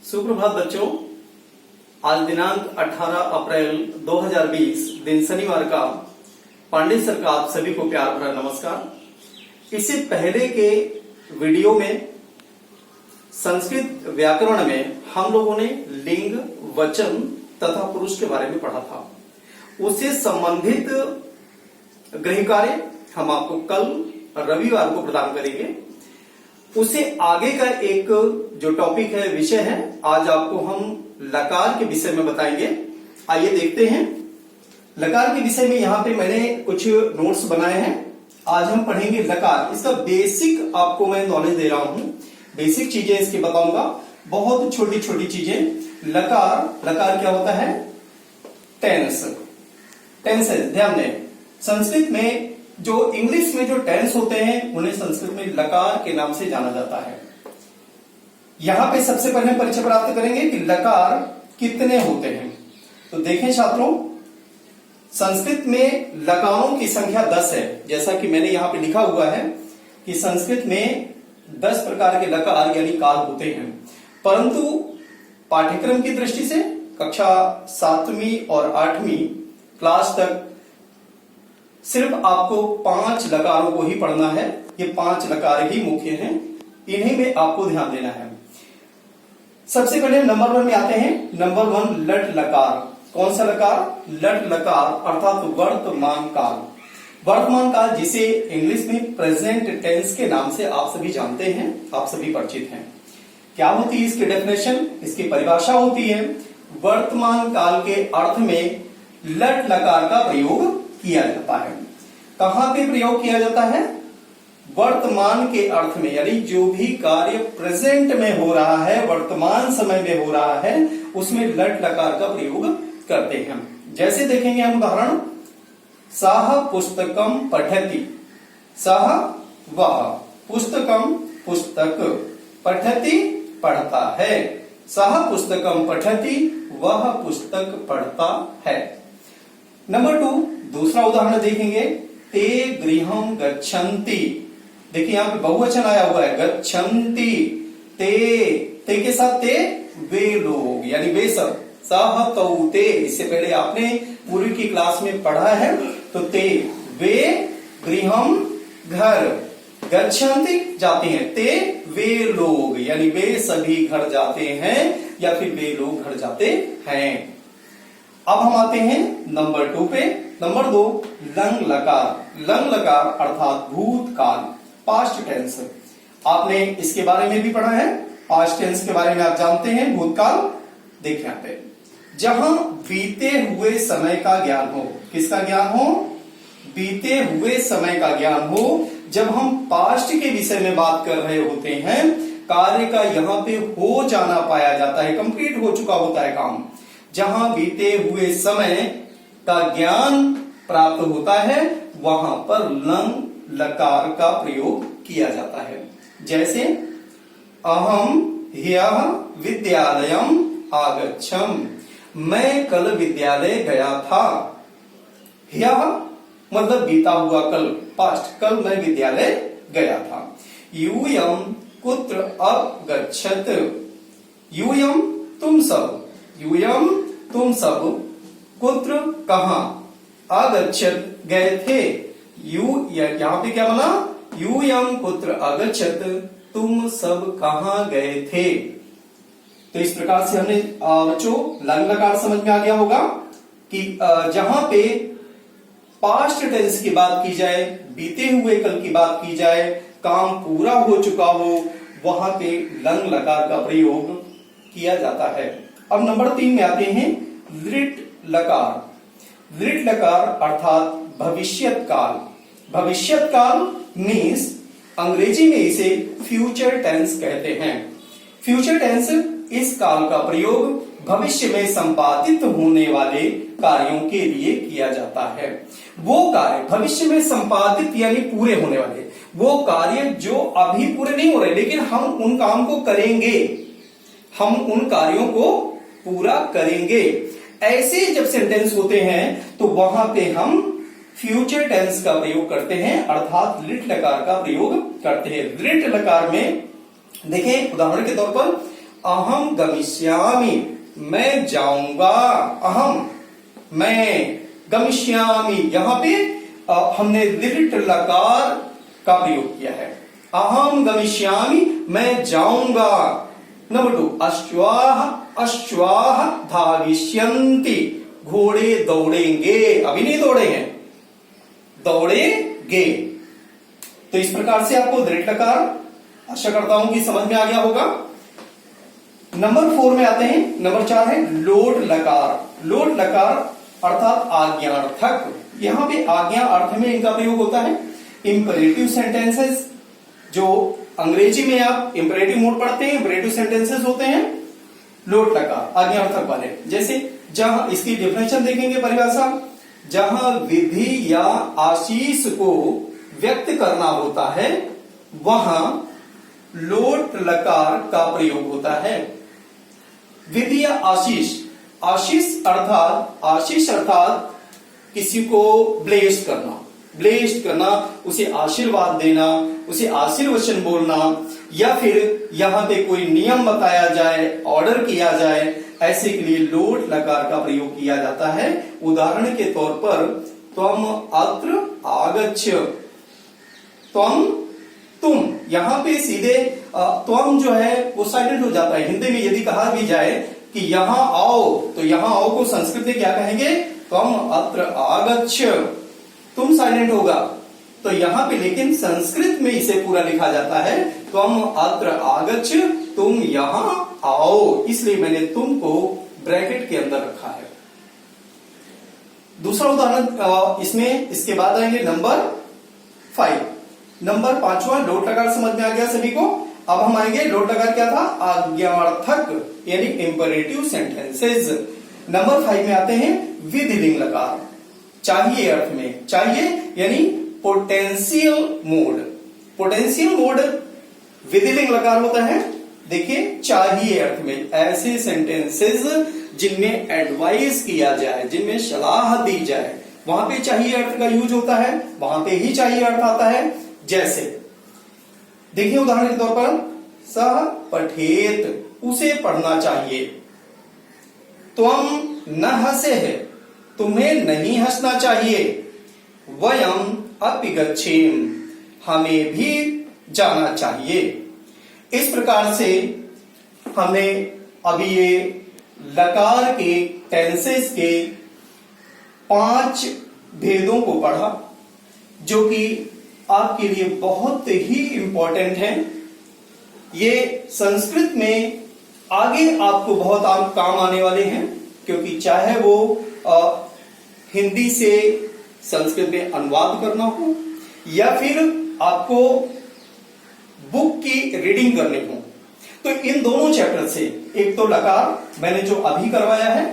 सुप्रभात बच्चों। आज दिनांक 18 अप्रैल 2020 दिन शनिवार का पांडे सर का आप सभी को प्यार भरा नमस्कार। इससे पहले के वीडियो में संस्कृत व्याकरण में हम लोगों ने लिंग, वचन तथा पुरुष के बारे में पढ़ा था। उससे संबंधित गृह कार्य हम आपको कल रविवार को प्रदान करेंगे। उससे आगे का एक जो टॉपिक है, विषय है, आज आपको हम लकार के विषय में बताएंगे। आइए देखते हैं। लकार के विषय में यहाँ पे मैंने कुछ नोट्स बनाए हैं। आज हम पढ़ेंगे लकार। इसका बेसिक आपको मैं नॉलेज दे रहा हूं, बेसिक चीजें इसकी बताऊंगा, बहुत छोटी छोटी चीजें। लकार क्या होता है? टेंस। ध्यान दें, संस्कृत में जो इंग्लिश में जो टेंस होते हैं उन्हें संस्कृत में लकार के नाम से जाना जाता है। यहां पे सबसे पहले परिचय प्राप्त करेंगे कि लकार कितने होते हैं। तो देखें छात्रों, संस्कृत में लकारों की संख्या 10 है। जैसा कि मैंने यहां पे लिखा हुआ है कि संस्कृत में 10 प्रकार के लकार यानी काल होते हैं, परंतु पाठ्यक्रम की दृष्टि से कक्षा 7वीं और 8वीं क्लास तक सिर्फ आपको 5 लकारों को ही पढ़ना है। ये 5 लकार ही मुख्य हैं, इन्हीं में आपको ध्यान देना है। सबसे पहले नंबर 1 में आते हैं। नंबर 1 लट लकार। कौन सा लकार? लट लकार अर्थात वर्तमान काल। वर्तमान काल जिसे इंग्लिश में प्रेजेंट टेंस के नाम से आप सभी जानते हैं, आप सभी परिचित हैं। क्या होती है इसकी डेफिनेशन, इसकी परिभाषा होती है, वर्तमान काल के अर्थ में लट लकार का प्रयोग किया जाता है। कहां पे प्रयोग किया जाता है? वर्तमान के अर्थ में, यानी जो भी कार्य प्रेजेंट में हो रहा है, वर्तमान समय में हो रहा है, उसमें लट लकार का प्रयोग करते हैं। जैसे देखेंगे हम उदाहरण, सः पुस्तकम पठति। सः वह, पुस्तकम पुस्तक, पठति पढ़ता है। सः पुस्तकम पठति, वह पुस्तक पढ़ता है। नंबर 2 दूसरा उदाहरण देखेंगे, ते गृहम गच्छन्ति। देखिए यहां पे बहुवचन आया हुआ है, गच्छन्ति। ते के साथ ते वे लोग, यानी वे सब। सह तौ ते, इससे पहले आपने पूर्व की क्लास में पढ़ा है। तो ते वे, गृहम घर, गच्छन्ति जाते हैं, ते वे लोग, यानी वे सभी घर जाते हैं या फिर वे लोग घर जाते हैं। अब हम आते हैं नंबर 2 पे। नंबर 2 लंग लकार। लंग लकार अर्थात भूतकाल, पास्ट टेंस। आपने इसके बारे में भी पढ़ा है, पास्ट टेंस के बारे में आप जानते हैं, भूतकाल। देखिए यहां पे, जहां बीते हुए समय का ज्ञान हो। किसका ज्ञान हो? बीते हुए समय का ज्ञान हो। जब हम पास्ट के विषय में बात कर रहे होते हैं, कार्य का यहां पे हो जाना पाया जाता है, कंप्लीट हो चुका होता है काम। जहां बीते हुए समय का ज्ञान प्राप्त होता है, वहां पर लंग लकार का प्रयोग किया जाता है। जैसे अहम ह्यः विद्यालयम आगच्छम। मैं कल विद्यालय गया था। ह्यः मतलब बीता हुआ कल, पास्ट, कल मैं विद्यालय गया था। यूयम कुत्र अगच्छत। यूयम तुम सब, यूयम तुम सब, कुत्र कहां, अगच्छत गए थे। यहां पे क्या बना? यूयम कुत्र अगच्छत, तुम सब कहां गए थे। तो इस प्रकार से हमने बच्चों लंग लकार समझ में आ गया होगा कि जहां पे पास्ट टेंस की बात की जाए, बीते हुए कल की बात की जाए, काम पूरा हो चुका हो, वहां पे लंग लकार का प्रयोग किया जाता है। अब नंबर 3 में आते हैं लृट लकार। लृट लकार अर्थात भविष्यत काल। भविष्यत काल मीन्स अंग्रेजी में इसे फ्यूचर टेंस कहते हैं। फ्यूचर टेंस इस काल का प्रयोग भविष्य में संपादित होने वाले कार्यों के लिए किया जाता है। वो कार्य भविष्य में संपादित यानी पूरे होने वाले, वो कार्य जो अभी पूरे नहीं हो रहे, लेकिन हम उन काम को करेंगे, हम उन कार्यों को पूरा करेंगे। ऐसे जब सेंटेंस होते हैं तो वहां पे हम फ्यूचर टेंस का प्रयोग करते हैं, अर्थात लिट लकार का प्रयोग करते हैं। लिट लकार में देखें उदाहरण के तौर पर, अहम गमिष्यामि, मैं जाऊंगा। अहम, मैं, गमिष्यामि, यहां पे हमने दीर्घ लकार का प्रयोग किया है। अहम गमिष्यामि, मैं जाऊंगा। नंबर 2, अश्वाः अश्वाः धाविष्यन्ति, घोड़े दौड़ेंगे, अभी नहीं दौड़े हैं, दौड़ेंगे। तो इस प्रकार से आपको दृढ़ लकार, आशा करता हूं कि समझ में आ गया होगा। नंबर 4 में आते हैं। नंबर 4 है लोट लकार। लोट लकार अर्थात आज्ञार्थक। यहां पे आज्ञा अर्थ में इनका प्रयोग होता है। इंपरेटिव सेंटेंसेस, जो अंग्रेजी में आप इंपरेटिव मोड पढ़ते हैं, इंपरेटिव सेंटेंसेस होते हैं लोट लकार, आज्ञार्थक वाले। जैसे जहां, इसकी डेफिनेशन देखेंगे, परिभाषा, जहां विधि या आशीष को व्यक्त करना होता है वहां लोट लकार का प्रयोग होता है। विधि या आशीष, आशीष अर्थात किसी को ब्लेस्ड करना, उसे आशीर्वाद देना, उसे आशीर्वचन बोलना, या फिर यहां पे कोई नियम बताया जाए, ऑर्डर किया जाए, ऐसे के लिए लोट लकार का प्रयोग किया जाता है। उदाहरण के तौर पर त्वम अत्र आगच्छ, त्वम, तुम, यहां पे सीधे त्वम जो है वो साइलेंट हो जाता है। हिंदी में यदि कहा भी जाए कि यहां आओ, तो यहां आओ को संस्कृत में क्या कहेंगे? त्वम अत्र आगच्छ, तुम साइलेंट होगा। तो यहां पे लेकिन संस्कृत में इसे पूरा लिखा जाता है, त्वम अत्र आगच्छ, तुम यहां आओ, इसलिए मैंने तुमको ब्रैकेट के अंदर रखा है। दूसरा उदाहरण इसमें, इसके बाद आएंगे नंबर 5। नंबर 5वां लोट लकार समझ में आ गया सभी को। अब हम आएंगे, लोट लकार क्या था? आज्ञार्थक, यानी इंपरेटिव सेंटेंसेस। नंबर 5 में आते हैं विधिलिंग लकार, चाहिए अर्थ में। चाहिए यानी पोटेंशियल मोड। पोटेंशियल मोड विधिलिंग लकार होता है। देखिए, चाहिए अर्थ में, ऐसे सेंटेंसेस जिनमें एडवाइस किया जाए, जिनमें सलाह दी जाए, वहां पे चाहिए अर्थ का यूज होता है, वहां पे ही चाहिए अर्थ आता है। जैसे देखिए उदाहरण के तौर पर, सह पठेत, उसे पढ़ना चाहिए। त्वम न हसे है, तुम्हें नहीं हंसना चाहिए। वयम अपि गच्छेम, हमें भी जाना चाहिए। इस प्रकार से हमने अभी ये लकार के टेंसेस के 5 भेदों को पढ़ा, जो कि आपके लिए बहुत ही इंपॉर्टेंट है। ये संस्कृत में आगे आपको बहुत काम आने वाले हैं, क्योंकि चाहे वो हिंदी से संस्कृत में अनुवाद करना हो, या फिर आपको बुक की रीडिंग करनी हो, तो इन दोनों चैप्टर से, एक तो लकार मैंने जो अभी करवाया है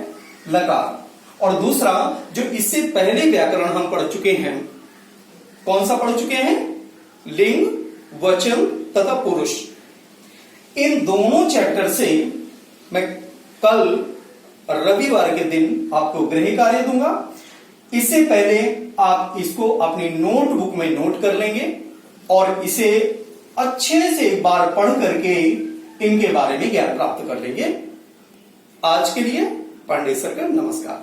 लकार, और दूसरा जो इससे पहले व्याकरण हम पढ़ चुके हैं, कौन सा पढ़ चुके हैं? लिंग, वचन तथा पुरुष। इन दोनों चैप्टर से मैं कल रविवार के दिन आपको गृह कार्य दूंगा। इससे पहले आप इसको अपनी नोटबुक में नोट कर लेंगे और इसे अच्छे से एक बार पढ़ करके इनके बारे में ज्ञान प्राप्त कर लेंगे। आज के लिए पांडे सर का नमस्कार।